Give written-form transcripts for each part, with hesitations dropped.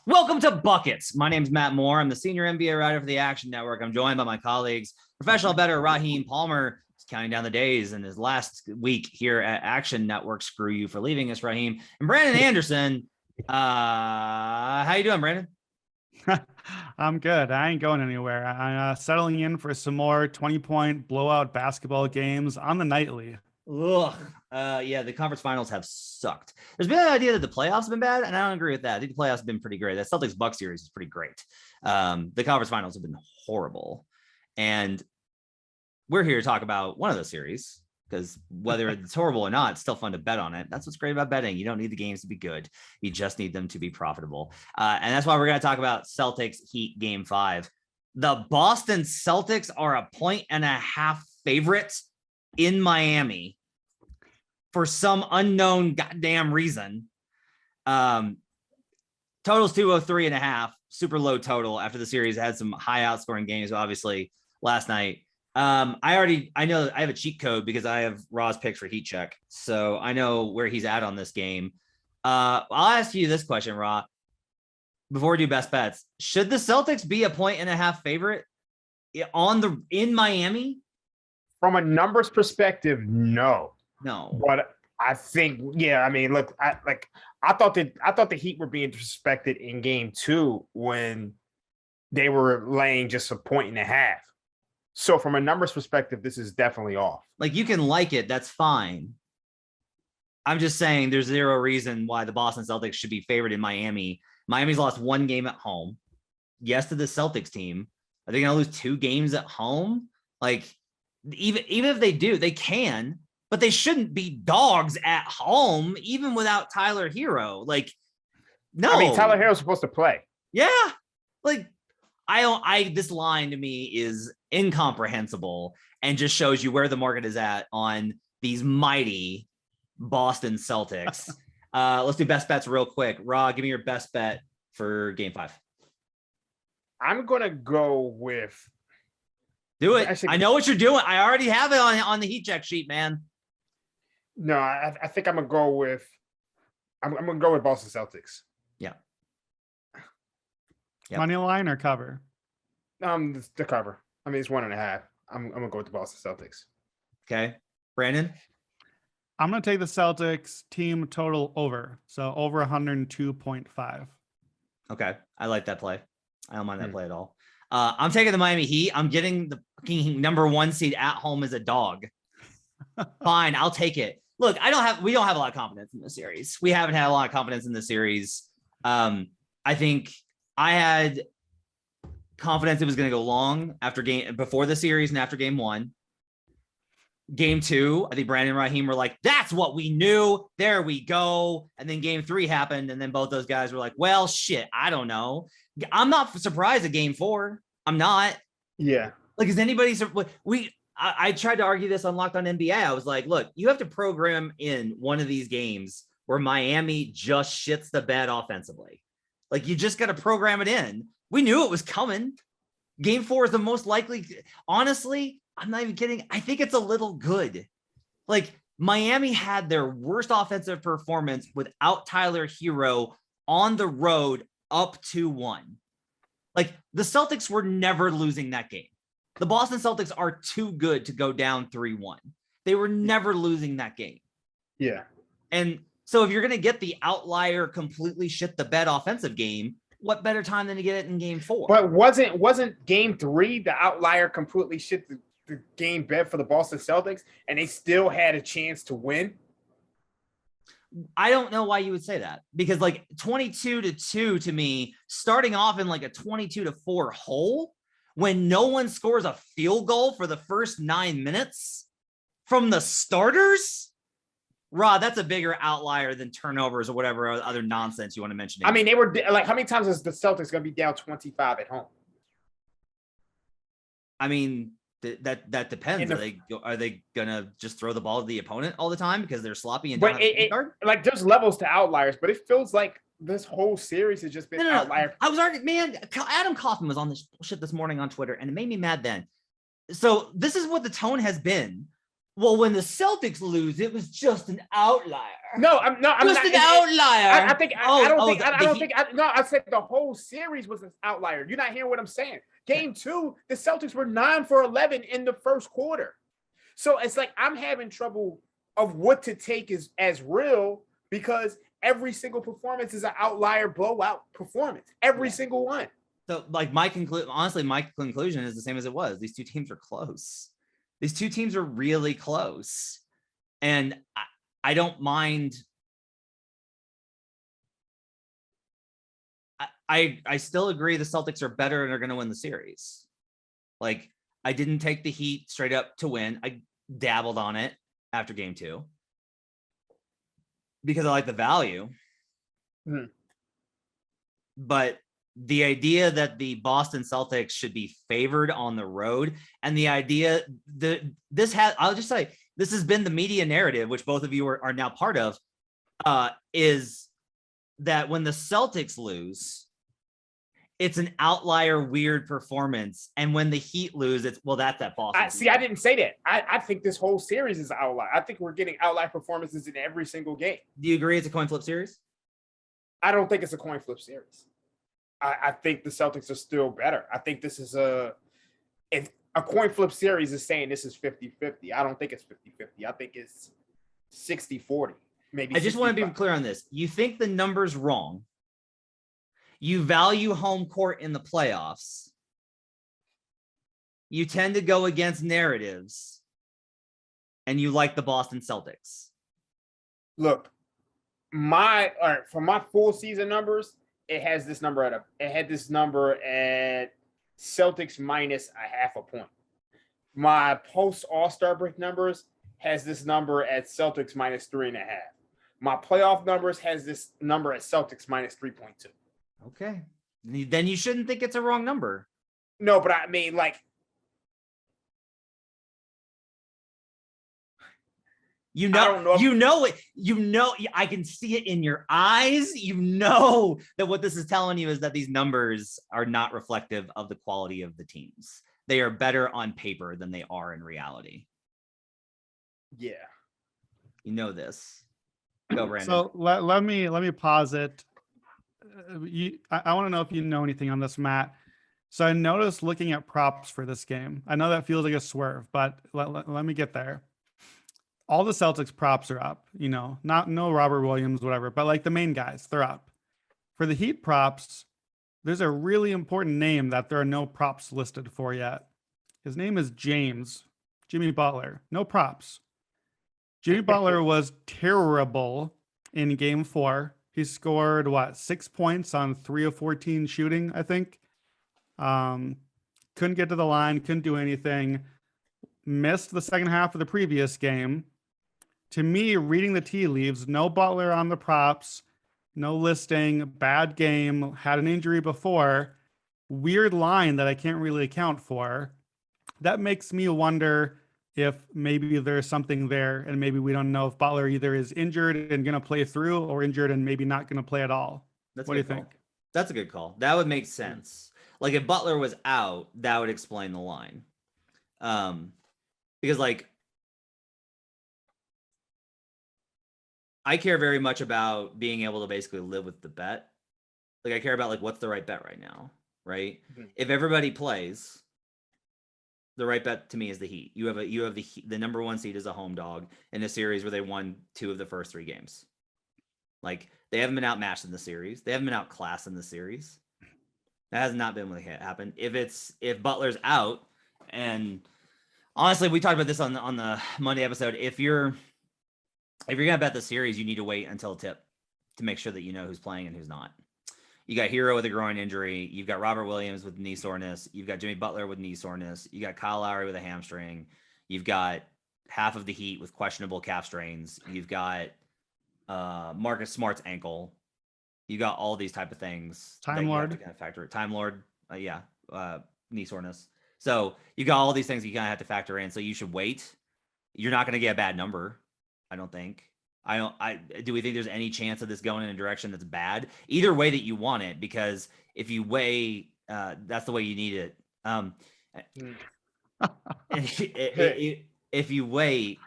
Welcome to Buckets. My name's Matt Moore. I'm the senior NBA writer for the Action Network. I'm joined by my colleagues, professional bettor Raheem Palmer. He's counting down the days in his last week here at Action Network. Screw you for leaving us, Raheem. And Brandon Anderson. How you doing, Brandon? I'm good. I ain't going anywhere. I'm settling in for some more 20-point blowout basketball games on the nightly. Ugh. Yeah, the conference finals have sucked. There's been an idea that the playoffs have been bad, and I don't agree with that. I think the playoffs have been pretty great. That Celtics Bucks series is pretty great. The conference finals have been horrible. And we're here to talk about one of those series, because whether it's horrible or not, it's still fun to bet on it. That's what's great about betting. You don't need the games to be good. You just need them to be profitable. And that's why we're going to talk about Celtics Heat Game 5. The Boston Celtics are a 1.5 favorites in Miami for some unknown goddamn reason. Total's 203.5, super low total after the series had some high outscoring games, obviously, last night. I know I have a cheat code because I have Raw's picks for Heat Check. So I know where he's at on this game. I'll ask you this question, Raw, before we do best bets. Should the Celtics be a 1.5 favorite in Miami? From a numbers perspective, no. But I think, yeah, I mean, look, I thought the Heat were being disrespected in game 2 when they were laying just a 1.5. So from a numbers perspective, this is definitely off. Like, you can like it, that's fine. I'm just saying there's zero reason why the Boston Celtics should be favored in Miami. Miami's lost one game at home. Yes, to the Celtics team. Are they going to lose 2 games at home? Like, even if they do, they can, but they shouldn't be dogs at home, even without Tyler Hero. Like, no. I mean, Tyler Hero's supposed to play. Yeah. Like, this line to me is incomprehensible and just shows you where the market is at on these mighty Boston Celtics. Let's do best bets real quick. Raw, give me your best bet for game 5. I'm going to go with. Do it. I know what you're doing. I already have it on the Heat Check sheet, man. No, I think I'm going to go with. I'm going to go with Boston Celtics. Yeah. Yep. Money line or cover? The cover. I mean, it's 1.5. I'm going to go with the Boston Celtics. Okay. Brandon? I'm going to take the Celtics team total over. So over 102.5. Okay. I like that play. I don't mind that play at all. I'm taking the Miami Heat. I'm getting the number 1 seed at home as a dog. Fine. I'll take it. Look, we don't have a lot of confidence in this series. We haven't had a lot of confidence in this series. I think I had confidence it was going to go long before the series and after game 1. Game 2, I think Brandon and Raheem were like, that's what we knew. There we go. And then game 3 happened. And then both those guys were like, well, shit, I don't know. I'm not surprised at game 4. I'm not. Yeah. Like, is anybody? I tried to argue this on Locked On NBA. I was like, look, you have to program in one of these games where Miami just shits the bed offensively. Like, you just got to program it in. We knew it was coming. Game 4 is the most likely. Honestly, I'm not even kidding. I think it's a little good. Like, Miami had their worst offensive performance without Tyler Hero on the road up 2-1. Like, the Celtics were never losing that game. The Boston Celtics are too good to go down 3-1. They were never losing that game. Yeah. And so if you're going to get the outlier, completely shit the bed offensive game, what better time than to get it in game 4? But wasn't game 3 the outlier completely shit the game bed for the Boston Celtics, and they still had a chance to win? I don't know why you would say that, because like 22-2 to me, starting off in like a 22-4 hole when no one scores a field goal for the first 9 minutes from the starters. Rod, that's a bigger outlier than turnovers or whatever other nonsense you want to mention. I mean, they were like, how many times is the Celtics going to be down 25 at home? I mean, that depends. Are they gonna just throw the ball to the opponent all the time because they're sloppy and like there's levels to outliers, but it feels like this whole series has just been outlier. I was arguing, man. Adam Kaufman was on this shit this morning on Twitter, and it made me mad then. So this is what the tone has been Well, when the Celtics lose, it was just an outlier. I'm not. Outlier. I said the whole series was an outlier. You're not hearing what I'm saying. Game 2, the Celtics were 9 for 11 in the first quarter. So it's like I'm having trouble of what to take as real because every single performance is an outlier blowout performance. Every single one. So like my conclusion is the same as it was. These two teams are close. These two teams are really close. And I don't mind. I still agree the Celtics are better and are going to win the series. Like, I didn't take the Heat straight up to win. I dabbled on it after game 2 because I like the value. But the idea that the Boston Celtics should be favored on the road, and the idea that I'll just say, this has been the media narrative, which both of you are now part of, is that when the Celtics lose, it's an outlier, weird performance. And when the Heat lose, it's, well, that's that Boston. I didn't say that. I think this whole series is an outlier. I think we're getting outlier performances in every single game. Do you agree it's a coin flip series? I don't think it's a coin flip series. I think the Celtics are still better. I think this is a coin flip series is saying this is 50-50. I don't think it's 50-50. I think it's 60-40. Maybe. I just want to be clear on this. You think the number's wrong. You value home court in the playoffs. You tend to go against narratives. And you like the Boston Celtics. Look, for my full season numbers, it had this number at Celtics minus a half a point. My post All-Star break numbers has this number at Celtics minus 3.5. My playoff numbers has this number at Celtics minus 3.2. Okay. Then you shouldn't think it's a wrong number. No, but I mean, like, I can see it in your eyes. You know that what this is telling you is that these numbers are not reflective of the quality of the teams. They are better on paper than they are in reality. Yeah. You know this. Go, Brandon. So let me pause it. I want to know if you know anything on this, Matt. So I noticed looking at props for this game. I know that feels like a swerve, but let me get there. All the Celtics props are up, no Robert Williams, whatever, but like the main guys, they're up. For the Heat props, there's a really important name that there are no props listed for yet. His name is Jimmy Butler. No props. Jimmy Butler was terrible in game 4. He scored 6 points on 3 of 14 shooting, I think. Couldn't get to the line, couldn't do anything. Missed the second half of the previous game. To me, reading the tea leaves, no Butler on the props, no listing, bad game, had an injury before, weird line that I can't really account for. That makes me wonder if maybe there's something there, and maybe we don't know if Butler either is injured and going to play through or injured and maybe not going to play at all. What do you think? That's a good call. That would make sense. Like if Butler was out, that would explain the line. Because like, I care very much about being able to basically live with the bet. Like I care about like what's the right bet right now, right? Mm-hmm. If everybody plays, the right bet to me is the Heat. You have the number 1 seed as a home dog in a series where they won 2 of the first 3 games. Like they haven't been outmatched in the series. They haven't been outclassed in the series. That has not been what happened. If Butler's out, and honestly, we talked about this on the Monday episode. If you're gonna bet the series, you need to wait until tip to make sure that you know who's playing and who's not. You got Hero with a groin injury. You've got Robert Williams with knee soreness. You've got Jimmy Butler with knee soreness. You got Kyle Lowry with a hamstring. You've got half of the Heat with questionable calf strains. You've got Marcus Smart's ankle. You got all these type of things. Time Lord. Time Lord. Knee soreness. So you got all these things you kind of have to factor in. So you should wait. You're not going to get a bad number. I don't think. Do we think there's any chance of this going in a direction that's bad? Either way that you want it, because if you weigh, that's the way you need it. If you wait,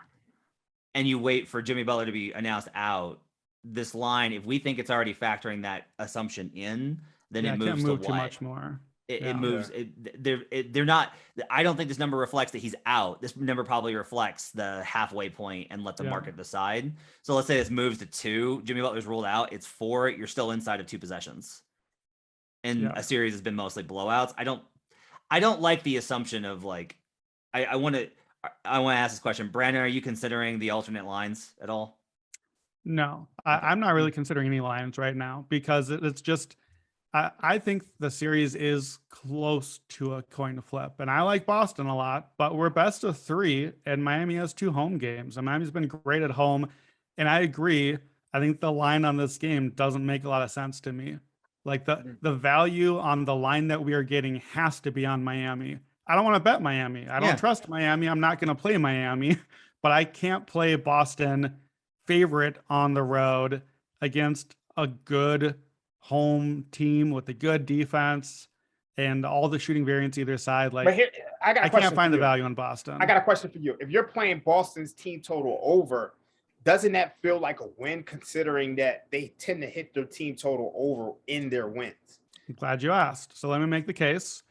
and you wait for Jimmy Butler to be announced out, this line, if we think it's already factoring that assumption in, then Yeah, it I moves can't to move what? too much more. It Yeah. moves. They're not. I don't think this number reflects that he's out. This number probably reflects the halfway point and let the market decide. So let's say this moves to 2. Jimmy Butler's ruled out. It's 4. You're still inside of 2 possessions. And a series has been mostly blowouts. I don't like the assumption of like. I want to ask this question, Brandon. Are you considering the alternate lines at all? No, I'm not really considering any lines right now because it's just. I think the series is close to a coin flip, and I like Boston a lot, but we're best of 3, and Miami has 2 home games, and Miami's been great at home, and I agree. I think the line on this game doesn't make a lot of sense to me. Like the value on the line that we are getting has to be on Miami. I don't want to bet Miami. I don't trust Miami. I'm not going to play Miami, but I can't play Boston favorite on the road against a good home team with a good defense and all the shooting variance either side. Like, but here, I can't find the value in Boston. I got a question for you. If you're playing Boston's team total over, doesn't that feel like a win considering that they tend to hit their team total over in their wins? I'm glad you asked. So let me make the case.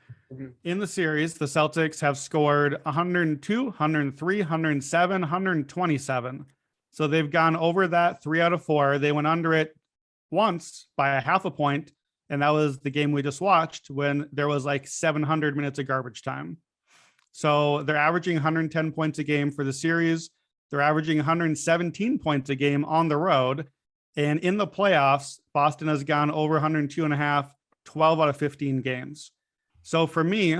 In the series, the Celtics have scored 102, 103, 107, 127. So they've gone over that 3 out of 4. They went under it once by a half a point, and that was the game we just watched when there was like 700 minutes of garbage time. So they're averaging 110 points a game for the series. They're averaging 117 points a game on the road. And in the playoffs, Boston has gone over 102 and a half, 12 out of 15 games. So for me,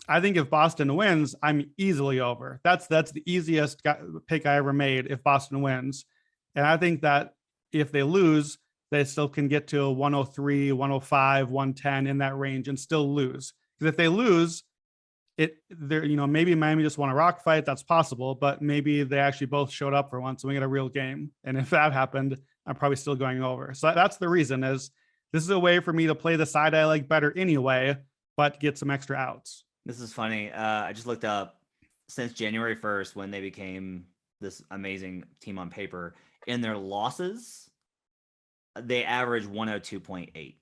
I think if Boston wins, I'm easily over. That's the easiest pick I ever made if Boston wins. And I think that if they lose, they still can get to 103, 105, 110 in that range and still lose. Because if they lose, maybe Miami just won a rock fight. That's possible, but maybe they actually both showed up for once and we get a real game. And if that happened, I'm probably still going over. So that's the reason is this is a way for me to play the side I like better anyway, but get some extra outs. This is funny. I just looked up since January 1st when they became this amazing team on paper. In their losses, they average 102.8.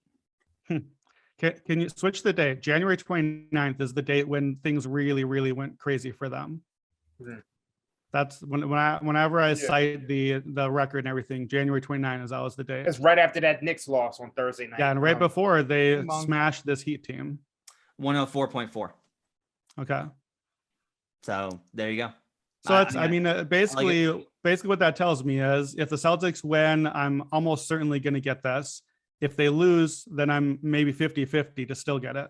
Can you switch the date? January 29th is the date when things really, really went crazy for them. That's whenever I cite the record and everything, January 29th is always the day. It's right after that Knicks loss on Thursday night. Yeah, and right before they smashed this Heat team. 104.4. Okay. So there you go. So that's, basically what that tells me is if the Celtics win, I'm almost certainly going to get this. If they lose, then I'm maybe 50-50 to still get it.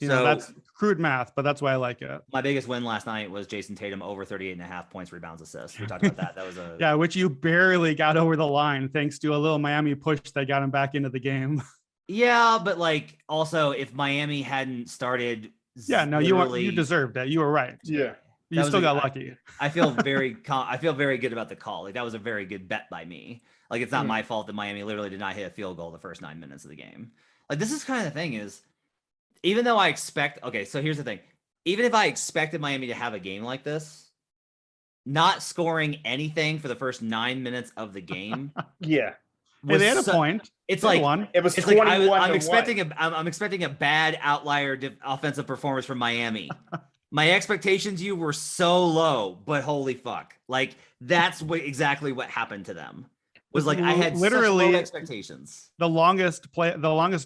That's crude math, but that's why I like it. My biggest win last night was Jayson Tatum over 38.5 points, rebounds, assists. We talked about that. That was which you barely got over the line thanks to a little Miami push that got him back into the game. Yeah, but like also if Miami hadn't started. You deserved it. You were right. Yeah. You still got lucky. I feel very good about the call. Like that was a very good bet by me. Like it's not my fault that Miami literally did not hit a field goal the first 9 minutes of the game. Like this is kind of the thing is, even though so here's the thing. Even if I expected Miami to have a game like this, not scoring anything for the first 9 minutes of the game. Hey, they had a point. It's like one. It was 21. I'm expecting a bad outlier offensive performance from Miami. My expectations were so low, but holy fuck. Like that's exactly what happened to them. Was like I had literally such low expectations. The longest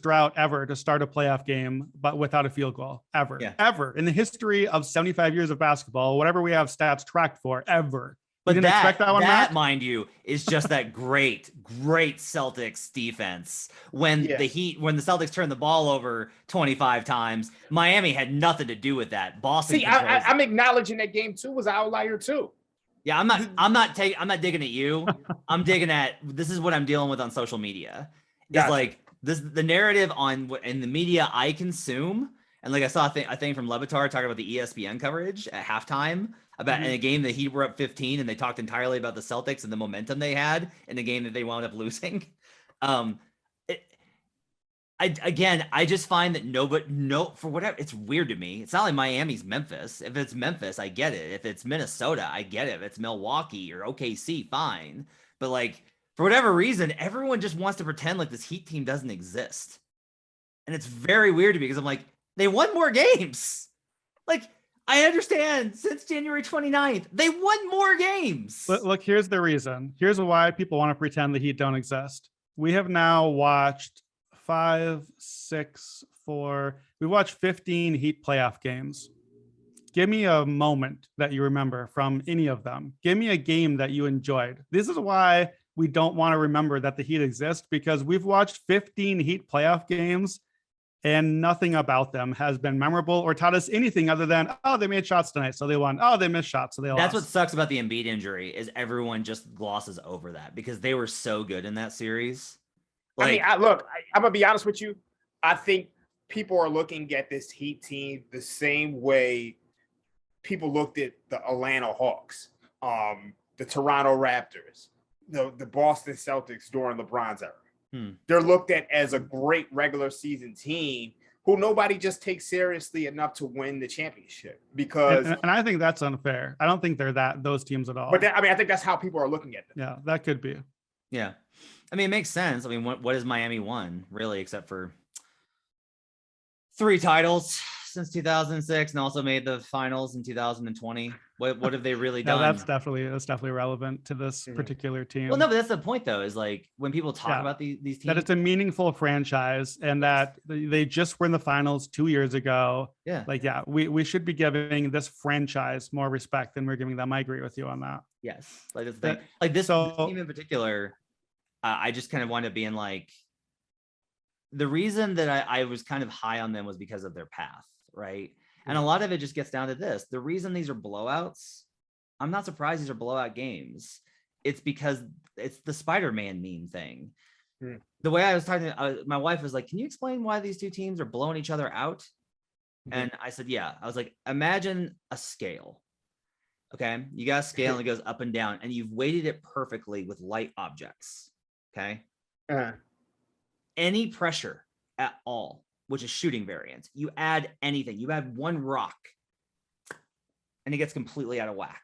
drought ever to start a playoff game, but without a field goal ever in the history of 75 years of basketball, whatever we have stats tracked for ever. But didn't expect that one, Matt? Mind you, is just that great Celtics defense. When the Celtics turned the ball over 25 times, Miami had nothing to do with that. Boston. See, I'm acknowledging that game too was an outlier too. Yeah, I'm not digging at you. I'm digging at this is what I'm dealing with on social media. It's like the narrative in the media I consume, and like I saw a thing from Levitar talking about the ESPN coverage at halftime about in a game that Heat were up 15, and they talked entirely about the Celtics and the momentum they had in a game that they wound up losing. I just find that for whatever, it's weird to me. It's not like Miami's Memphis. If it's Memphis, I get it. If it's Minnesota, I get it. If it's Milwaukee or OKC, fine. But like for whatever reason, everyone just wants to pretend like this Heat team doesn't exist. And it's very weird to me because I'm like, they won more games. Like, I understand since January 29th, they won more games. Look, here's the reason. Here's why people want to pretend the Heat don't exist. We have now watched 5, 6, 4. We watched 15 Heat playoff games. Give me a moment that you remember from any of them. Give me a game that you enjoyed. This is why we don't want to remember that the Heat exist, because we've watched 15 Heat playoff games and nothing about them has been memorable or taught us anything other than, oh, they made shots tonight, so they won. Oh, they missed shots, so they lost. That's what sucks about the Embiid injury is everyone just glosses over that because they were so good in that series. Like, I mean, I'm going to be honest with you. I think people are looking at this Heat team the same way people looked at the Atlanta Hawks, the Toronto Raptors, the Boston Celtics during LeBron's era. They're looked at as a great regular season team who nobody just takes seriously enough to win the championship because. And I think that's unfair. I don't think they're those teams at all. But I think that's how people are looking at them. Yeah, that could be. Yeah. I mean, it makes sense. I mean, what has Miami won really, except for 3 titles since 2006 and also made the finals in 2020. What have they really done? That's definitely relevant to this particular team. Well, no, but that's the point though, is like when people talk about these teams, that it's a meaningful franchise and that they just were in the finals 2 years ago. Yeah. Like, yeah, we should be giving this franchise more respect than we're giving them. I agree with you on that. Yes. Like this thing, like this team in particular, I just kind of wound up being like, the reason that I was kind of high on them was because of their path, right? And a lot of it just gets down to this. The reason these are blowouts, I'm not surprised these are blowout games. It's because it's the Spider-Man meme thing. The way I was talking, my wife was like, can you explain why these two teams are blowing each other out? And I said, yeah. I was like, imagine a scale. Okay. You got a scale and it goes up and down and you've weighted it perfectly with light objects. Okay. Any pressure at all, which is shooting variance, you add anything, you add one rock and it gets completely out of whack.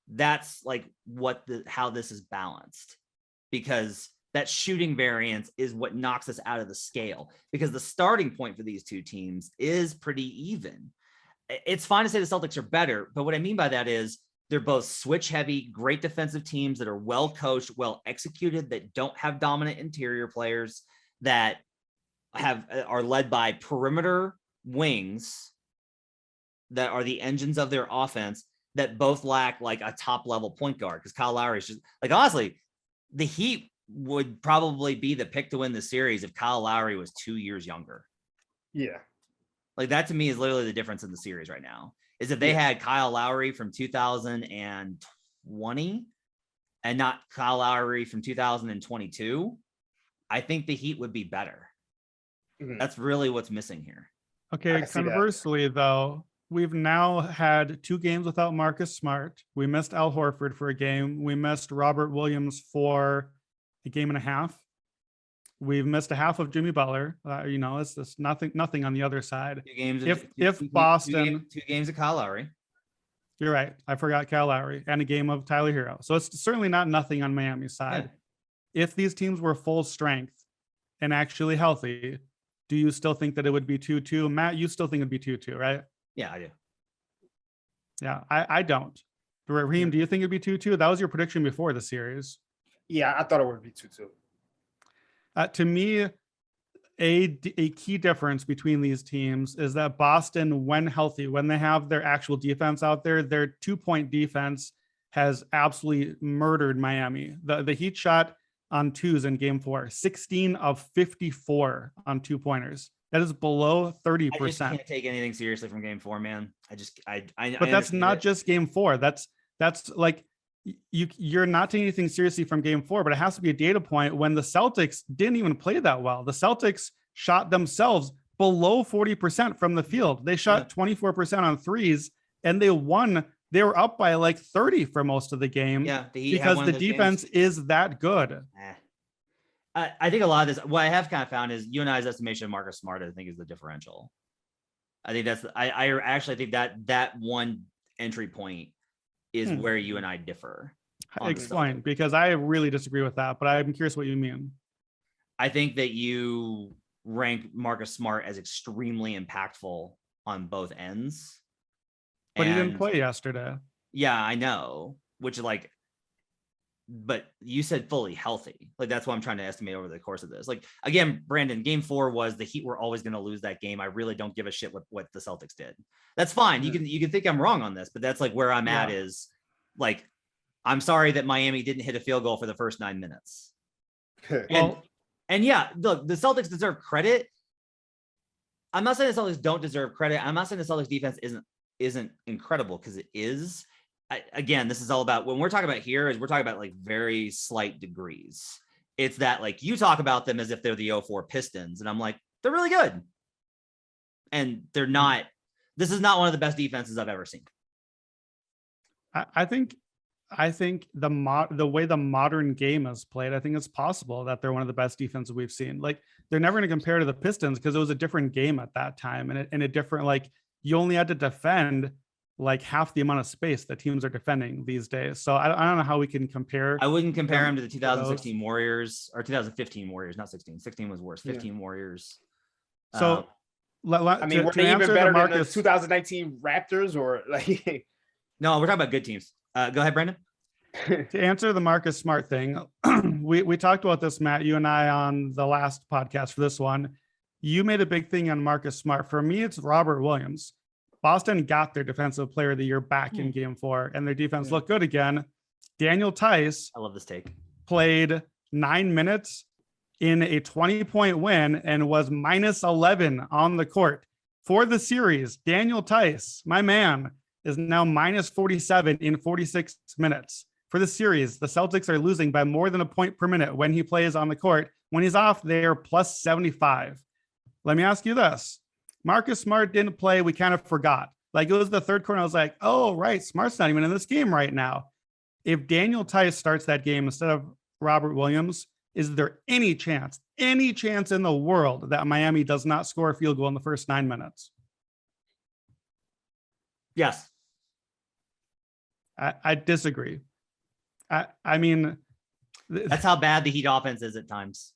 That's like how this is balanced, because that shooting variance is what knocks us out of the scale, because the starting point for these two teams is pretty even. It's fine to say the Celtics are better, but what I mean by that is they're both switch heavy, great defensive teams that are well coached, well executed, that don't have dominant interior players, that are led by perimeter wings that are the engines of their offense, that both lack like a top level point guard. Because Kyle Lowry is just like, honestly, the Heat would probably be the pick to win the series if Kyle Lowry was 2 years younger. Yeah. Like that to me is literally the difference in the series right now, is if they had Kyle Lowry from 2020 and not Kyle Lowry from 2022, I think the Heat would be better. That's really what's missing here. Okay, conversely, though, we've now had 2 games without Marcus Smart. We missed Al Horford for a game. We missed Robert Williams for a game and a half. We've missed a half of Jimmy Butler. It's just nothing on the other side. 2 games. If Boston, 2 games of Kyle Lowry. You're right. I forgot Kyle Lowry and a game of Tyler Hero. So it's certainly not nothing on Miami's side. Yeah. If these teams were full strength and actually healthy, do you still think that it would be 2-2? Matt, you still think it'd be 2-2, right? Yeah, I do. Yeah, I don't. Raheem, do you think it'd be 2-2? That was your prediction before the series. Yeah, I thought it would be 2-2. To me, a key difference between these teams is that Boston, when healthy, when they have their actual defense out there, their 2-point defense has absolutely murdered Miami. The Heat shot on 2s in game 4, 16 of 54 on 2-pointers. That is below 30%. I just can't take anything seriously from game 4, man. But that's not just game 4. That's like you're not taking anything seriously from game 4, but it has to be a data point when the Celtics didn't even play that well. The Celtics shot themselves below 40% from the field. They shot 24% on 3s and they won. They were up by like 30 for most of the game. Yeah, because the defense is that good. I think a lot of this, what I have kind of found is you and I's estimation of Marcus Smart, I think, is the differential. I think that's, I actually think that one entry point is where you and I differ. Explain, because I really disagree with that, but I'm curious what you mean. I think that you rank Marcus Smart as extremely impactful on both ends. But he didn't play yesterday. Yeah, I know, which is like, but you said fully healthy. Like, that's what I'm trying to estimate over the course of this. Like, again, Brandon, game 4 was the Heat were always going to lose that game. I really don't give a shit what the Celtics did. That's fine. You can think I'm wrong on this, but that's like where I'm at is like, I'm sorry that Miami didn't hit a field goal for the first 9 minutes. And yeah, look, the Celtics deserve credit. I'm not saying the Celtics don't deserve credit. I'm not saying the Celtics defense isn't incredible, because it is. Again, this is all about, when we're talking about here, is we're talking about like very slight degrees. It's that, like, you talk about them as if they're the 04 Pistons, and I'm like, they're really good. And they're not. This is not one of the best defenses I've ever seen. I think the way the modern game is played, I think it's possible that they're one of the best defenses we've seen. Like, they're never going to compare to the Pistons because it was a different game at that time, and a different, like, you only had to defend like half the amount of space that teams are defending these days. So I don't know how we can compare. I wouldn't compare them to the 2016 Warriors or 2015 Warriors, not 16. 16 was worse. 15 Warriors. So I mean, were they even better than the 2019 Raptors, or like? No, we're talking about good teams. Go ahead, Brandon. To answer the Marcus Smart thing, we talked about this, Matt, you and I, on the last podcast for this one. You made a big thing on Marcus Smart. For me, it's Robert Williams. Boston got their defensive player of the year back in game 4, and their defense looked good again. Daniel Tice, I love this take, played 9 minutes in a 20-point win and was minus 11 on the court. For the series, Daniel Tice, my man, is now minus 47 in 46 minutes. For the series, the Celtics are losing by more than a point per minute when he plays on the court. When he's off, they are plus 75. Let me ask you this. Marcus Smart didn't play. We kind of forgot. Like, it was the third quarter. I was like, oh, right. Smart's not even in this game right now. If Daniel Tice starts that game instead of Robert Williams, is there any chance in the world that Miami does not score a field goal in the first 9 minutes? Yes. I disagree. I mean, that's how bad the Heat offense is at times.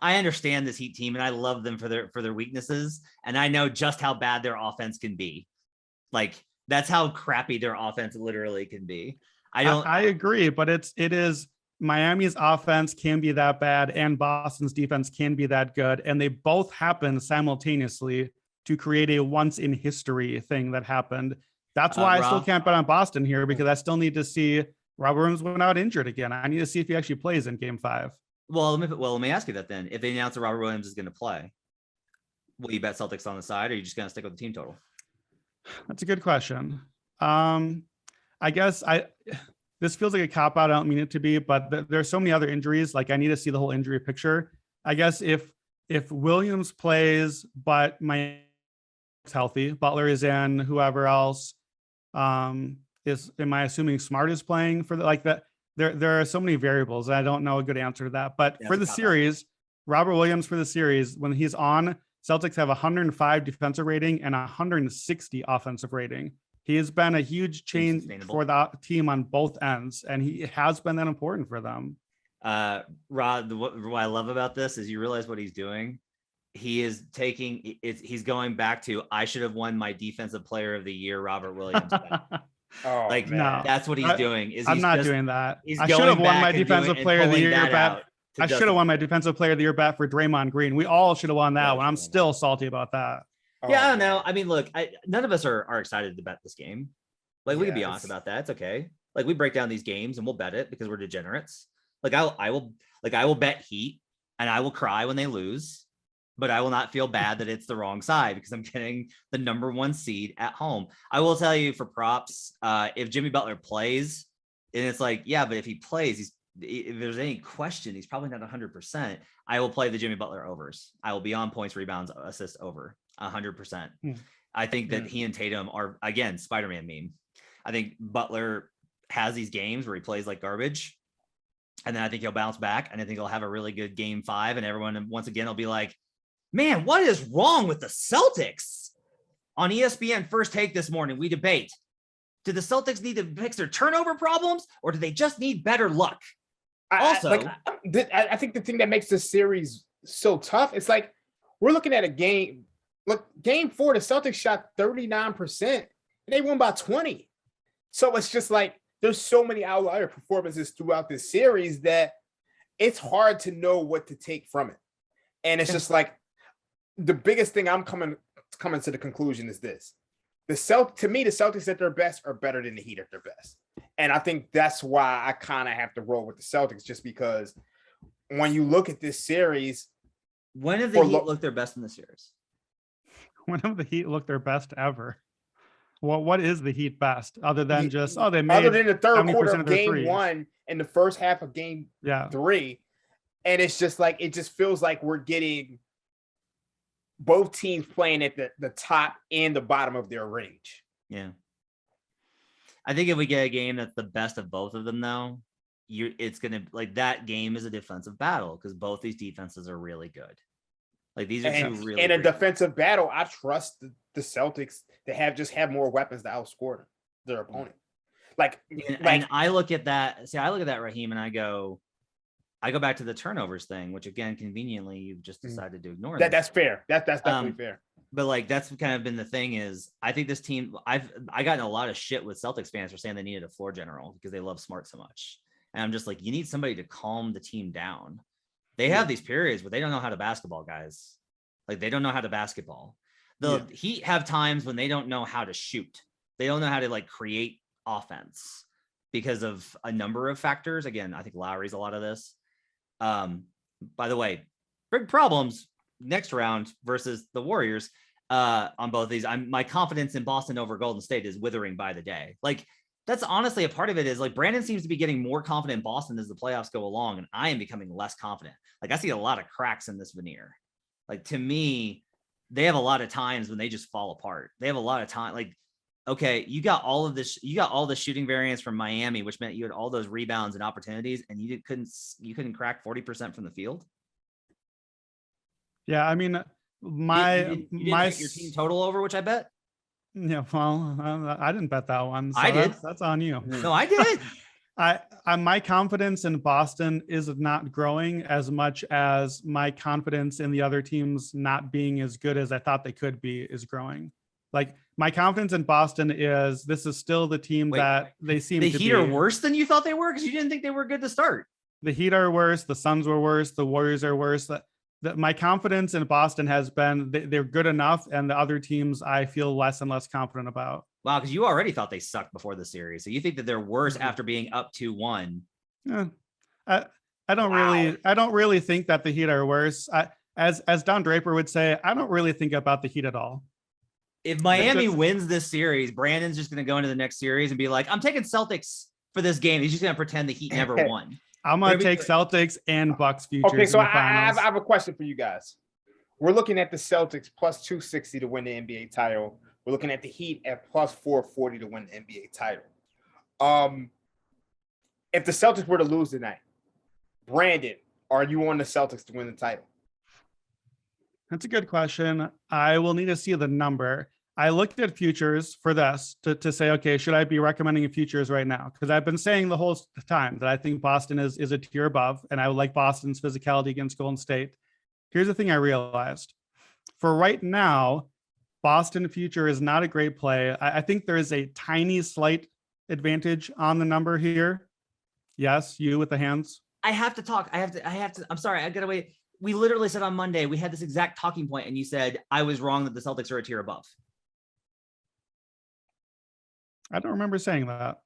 I understand this Heat team, and I love them for their weaknesses, and I know just how bad their offense can be. Like, that's how crappy their offense literally can be. I agree, but it is Miami's offense can be that bad, and Boston's defense can be that good, and they both happen simultaneously to create a once in history thing that happened. That's why I still can't bet on Boston here, because I still need to see Robert Williams went out injured again. I need to see if he actually plays in game 5. Well, let me ask you that then. If they announce that Robert Williams is going to play, will you bet Celtics on the side, or are you just going to stick with the team total? That's a good question. I guess this feels like a cop out. I don't mean it to be, but there's so many other injuries. Like, I need to see the whole injury picture. I guess if Williams plays, but my healthy, Butler is in, whoever else am I assuming Smart is playing for that? There are so many variables. I don't know a good answer to that. But for the series, Robert Williams for the series, when he's on, Celtics have 105 defensive rating and 160 offensive rating. He has been a huge change for the team on both ends, and he has been that important for them. Rod, what I love about this is you realize what he's doing. He is he's going back to, I should have won my defensive player of the year, Robert Williams. Oh, like, man. That's what he's doing. I'm not doing that. I should have won my defensive player of the year bat. I should have won my defensive player of the year bat for Draymond Green. We all should have won that one. I'm still salty about that. Yeah, I don't know. I mean, look, none of us are excited to bet this game. Like, we can be honest about that. It's okay. Like, we break down these games and we'll bet it because we're degenerates. Like, I will bet Heat, and I will cry when they lose, but I will not feel bad that it's the wrong side because I'm getting the number 1 seed at home. I will tell you, for props, if Jimmy Butler plays, and it's like, yeah, but if he plays, if there's any question, he's probably not 100%. I will play the Jimmy Butler overs. I will be on points, rebounds, assists over 100%. I think that he and Tatum are, again, Spider-Man meme. I think Butler has these games where he plays like garbage, And then I think he'll bounce back, and I think he'll have a really good game 5. And everyone, once again, will be like, man, what is wrong with the Celtics? On ESPN First Take this morning, we debate, do the Celtics need to fix their turnover problems, or do they just need better luck? I think the thing that makes this series so tough, it's like we're looking at a game. Look, game 4, the Celtics shot 39%, and they won by 20. So it's just like there's so many outlier performances throughout this series that it's hard to know what to take from it. And it's just like the biggest thing I'm coming to the conclusion is this. To me, the Celtics at their best are better than the Heat at their best. And I think that's why I kind of have to roll with the Celtics, just because when you look at this series. When have the Heat looked their best in the series? When have the Heat looked their best ever? Well, what is the Heat best other than just, other than the third quarter of game 1 and the first half of game 3? And it's just like, it just feels like we're getting both teams playing at the top and the bottom of their range. Yeah. I think if we get a game that's the best of both of them, though, it's going to, like, that game is a defensive battle because both these defenses are really good. Like, these are two really in a defensive battle. I trust the Celtics to have more weapons to outscore their opponent. And I look at that. See, I look at that, Raheem, and I go back to the turnovers thing, which again, conveniently, you've just decided to ignore. That's fair. That's definitely fair. But like, that's kind of been the thing is, I think this team, I gotten a lot of shit with Celtics fans for saying they needed a floor general because they love Smart so much. And I'm just like, you need somebody to calm the team down. They have these periods where they don't know how to basketball, guys. Like, they don't know how to basketball. The Heat have times when they don't know how to shoot. They don't know how to like create offense because of a number of factors. Again, I think Lowry's a lot of this. By the way, big problems next round versus the Warriors on both of these. My confidence in Boston over Golden State is withering by the day. Like, that's honestly a part of it is like Brandon seems to be getting more confident in Boston as the playoffs go along. And I am becoming less confident. Like, I see a lot of cracks in this veneer. Like, to me, they have a lot of times when they just fall apart. They have a lot of time. Like, okay, you got all the shooting variance from Miami, which meant you had all those rebounds and opportunities, and you couldn't crack 40% from the field. Yeah, I mean, my your team total over, which I bet. Yeah, well, I didn't bet that one. So I did. That's on you. No, I did. My confidence in Boston is not growing as much as my confidence in the other teams not being as good as I thought they could be is growing. Like, my confidence in Boston is this is still the team that they seem to be. The Heat are worse than you thought they were because you didn't think they were good to start. The Heat are worse. The Suns were worse. The Warriors are worse. My confidence in Boston has been they're good enough, and the other teams I feel less and less confident about. Wow, because you already thought they sucked before the series, so you think that they're worse after being up 2-1. Yeah, I don't really think that the Heat are worse. As Don Draper would say, I don't really think about the Heat at all. If Miami wins this series, Brandon's just going to go into the next series and be like, I'm taking Celtics for this game. He's just going to pretend the Heat never won. I'm going to take Celtics and Bucks futures. Okay, so I have a question for you guys. We're looking at the Celtics plus 260 to win the NBA title. We're looking at the Heat at plus 440 to win the NBA title. If the Celtics were to lose tonight, Brandon, are you on the Celtics to win the title? That's a good question. I will need to see the number. I looked at futures for this to say, okay, should I be recommending futures right now? Because I've been saying the whole time that I think Boston is a tier above, and I would like Boston's physicality against Golden State. Here's the thing I realized. For right now, Boston future is not a great play. I think there is a tiny, slight advantage on the number here. Yes, you with the hands. I have to talk. I have to. I'm sorry. I gotta wait. We literally said on Monday, we had this exact talking point, and you said I was wrong that the Celtics are a tier above. I don't remember saying that.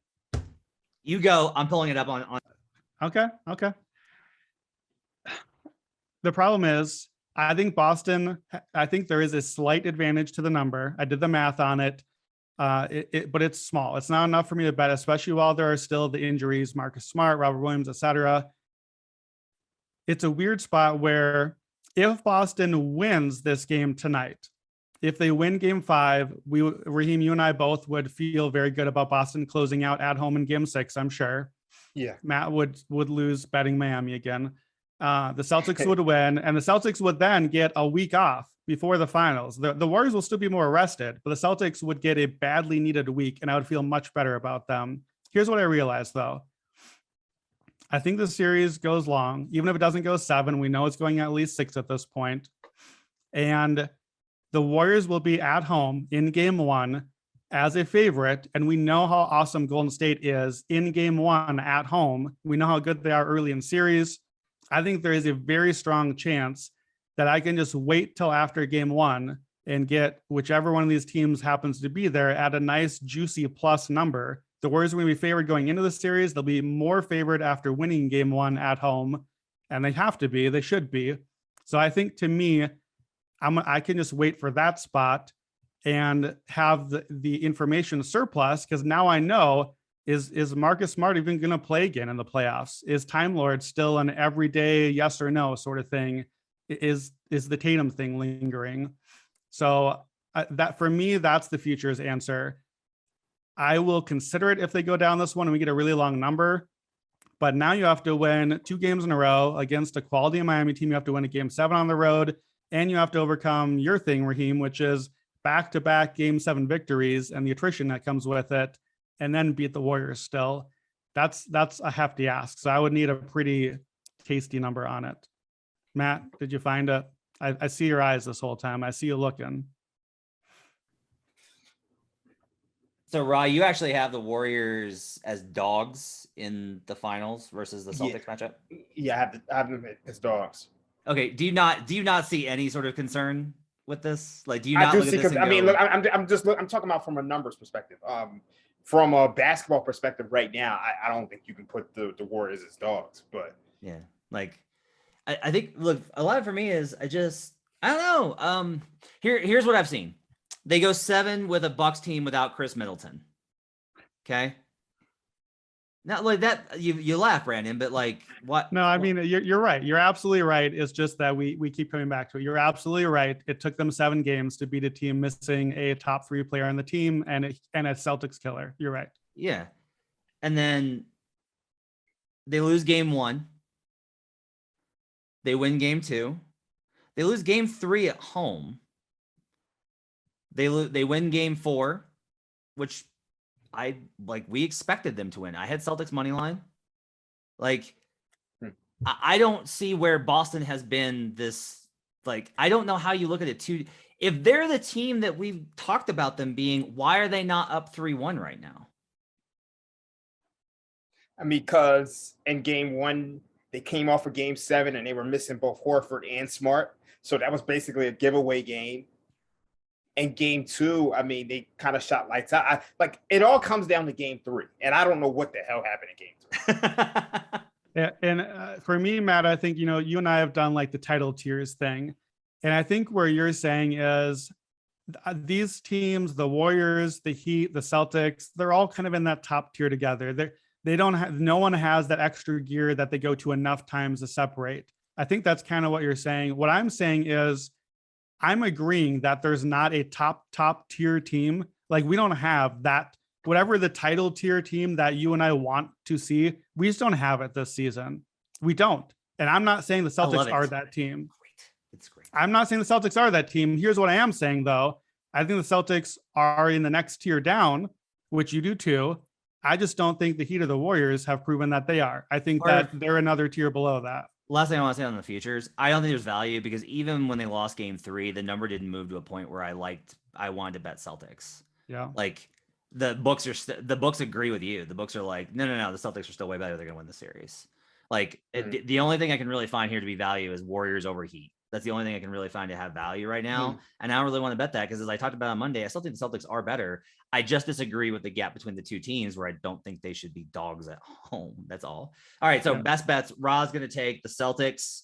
You go. I'm pulling it up on. Okay. The problem is, I think there is a slight advantage to the number. I did the math on it. But it's small. It's not enough for me to bet, especially while there are still the injuries, Marcus Smart, Robert Williams, etc. It's a weird spot where if Boston wins this game tonight, if they win game 5, Raheem, you and I both would feel very good about Boston closing out at home in game 6, I'm sure. Yeah. Matt would lose betting Miami again. The Celtics would win, and the Celtics would then get a week off before the finals. The Warriors will still be more rested, but the Celtics would get a badly needed week, and I would feel much better about them. Here's what I realized, though. I think the series goes long. Even if it doesn't go 7, we know it's going at least 6 at this point. And the Warriors will be at home in game 1 as a favorite, and we know how awesome Golden State is in game 1 at home. We know how good they are early in series. I think there is a very strong chance that I can just wait till after game 1 and get whichever one of these teams happens to be there at a nice juicy plus number. The Warriors are going to be favored going into the series. They'll be more favored after winning game 1 at home, and they have to be. They should be. So I think, to me, I can just wait for that spot and have the information surplus, because now I know, is Marcus Smart even going to play again in the playoffs? Is Time Lord still an everyday yes or no sort of thing? Is the Tatum thing lingering? So that, for me, that's the futures answer. I will consider it if they go down this one and we get a really long number. But now you have to win 2 games in a row against a quality Miami team. You have to win a game 7 on the road, and you have to overcome your thing, Raheem, which is back-to-back game 7 victories and the attrition that comes with it, and then beat the Warriors still. That's a hefty ask. So I would need a pretty tasty number on it. Matt, did you find it? I see your eyes this whole time. I see you looking. So, Ra, you actually have the Warriors as dogs in the finals versus the Celtics matchup? Yeah, I have them as dogs. Okay. Do you not see any sort of concern with this? Like, do you not I do look at see, this because and I mean, go, look, I'm talking about from a numbers perspective. From a basketball perspective, right now, I don't think you can put the Warriors as dogs. But yeah, like I think, look, a lot for me is I don't know. Here's what I've seen. They go 7 with a Bucks team without Chris Middleton. Okay. Not like that. You laugh, Brandon, but like what? No, I mean, you're right. You're absolutely right. It's just that we keep coming back to it. You're absolutely right. It took them 7 games to beat a team missing a top 3 player on the team and a Celtics killer. You're right. Yeah. And then they lose game 1. They win game 2. They lose game 3 at home. They win game 4, which we expected them to win. I had Celtics money line. Like, I don't see where Boston has been this, like, I don't know how you look at it too. If they're the team that we've talked about them being, why are they not up 3-1 right now? I mean, because in game 1, they came off of game 7 and they were missing both Horford and Smart. So that was basically a giveaway game. And game 2, I mean, they kind of shot lights out. It all comes down to game 3. And I don't know what the hell happened in game 3. Yeah, and for me, Matt, I think, you and I have done like the title tiers thing. And I think where you're saying is these teams, the Warriors, the Heat, the Celtics, they're all kind of in that top tier together. They don't have, no one has that extra gear that they go to enough times to separate. I think that's kind of what you're saying. What I'm saying is I'm agreeing that there's not a top tier team. Like, we don't have that, whatever the title tier team that you and I want to see, we just don't have it this season. We don't. And I'm not saying the Celtics are that team. Great. It's great. I'm not saying the Celtics are that team. Here's what I am saying, though. I think the Celtics are in the next tier down, which you do too. I just don't think the Heat or the Warriors have proven that they are. I think that they're another tier below that. Last thing I want to say on the futures, I don't think there's value, because even when they lost game 3, the number didn't move to a point where I wanted to bet Celtics. Yeah. Like, the books agree with you. The books are like, no, the Celtics are still way better. They're going to win the series. Like, the only thing I can really find here to be value is Warriors over Heat. That's the only thing I can really find to have value right now. And I don't really want to bet that, because as I talked about on Monday, I still think the Celtics are better. I just disagree with the gap between the 2 teams, where I don't think they should be dogs at home. That's all. All right. So best bets, Ra's going to take the Celtics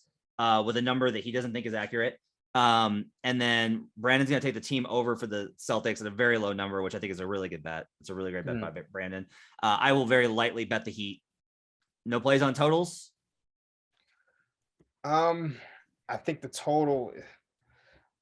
with a number that he doesn't think is accurate. And then Brandon's going to take the team over for the Celtics at a very low number, which I think is a really good bet. It's a really great bet by Brandon. I will very lightly bet the Heat. No plays on totals. I think the total.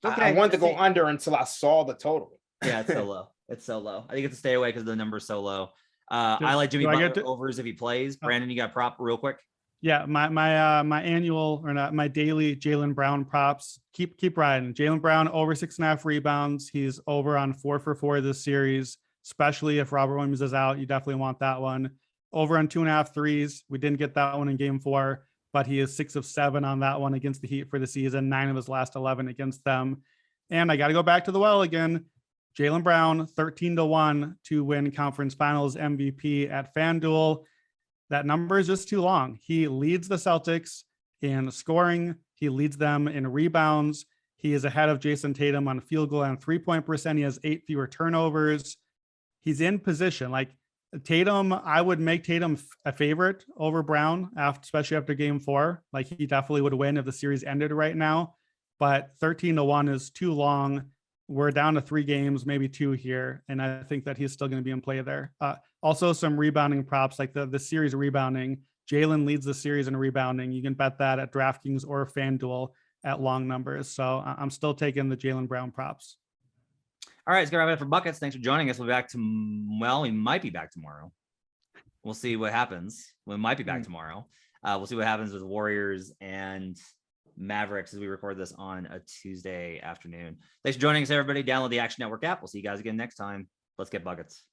Okay. I wanted to go under until I saw the total. Yeah, it's so low. It's so low. I think it's a stay away because the number's so low. I like Jimmy do I get Butler to- overs if he plays. Brandon, you got a prop real quick? Yeah, my annual or not my daily Jaylen Brown props. Keep riding. Jaylen Brown over 6.5 rebounds. He's over on 4 for 4 this series, especially if Robert Williams is out. You definitely want that one. Over on 2.5 threes. We didn't get that one in game 4, but he is 6 of 7 on that one against the Heat for the season, 9 of his last 11 against them. And I got to go back to the well again. Jaylen Brown, 13-1 to win conference finals MVP at FanDuel. That number is just too long. He leads the Celtics in scoring. He leads them in rebounds. He is ahead of Jayson Tatum on field goal and 3-point percent. He has 8 fewer turnovers. He's in position. Like Tatum, I would make Tatum a favorite over Brown, especially after game 4. Like he definitely would win if the series ended right now. But 13-1 is too long. We're down to 3 games, maybe 2 here. And I think that he's still going to be in play there. Also, some rebounding props, like the series rebounding. Jaylen leads the series in rebounding. You can bet that at DraftKings or FanDuel at long numbers. So I'm still taking the Jaylen Brown props. All right, it's gonna wrap it up for buckets. Thanks for joining us. We'll be back we might be back tomorrow. We'll see what happens. We might be back tomorrow. We'll see what happens with Warriors and Mavericks as we record this on a Tuesday afternoon. Thanks for joining us, everybody. Download the Action Network app. We'll see you guys again next time. Let's get buckets.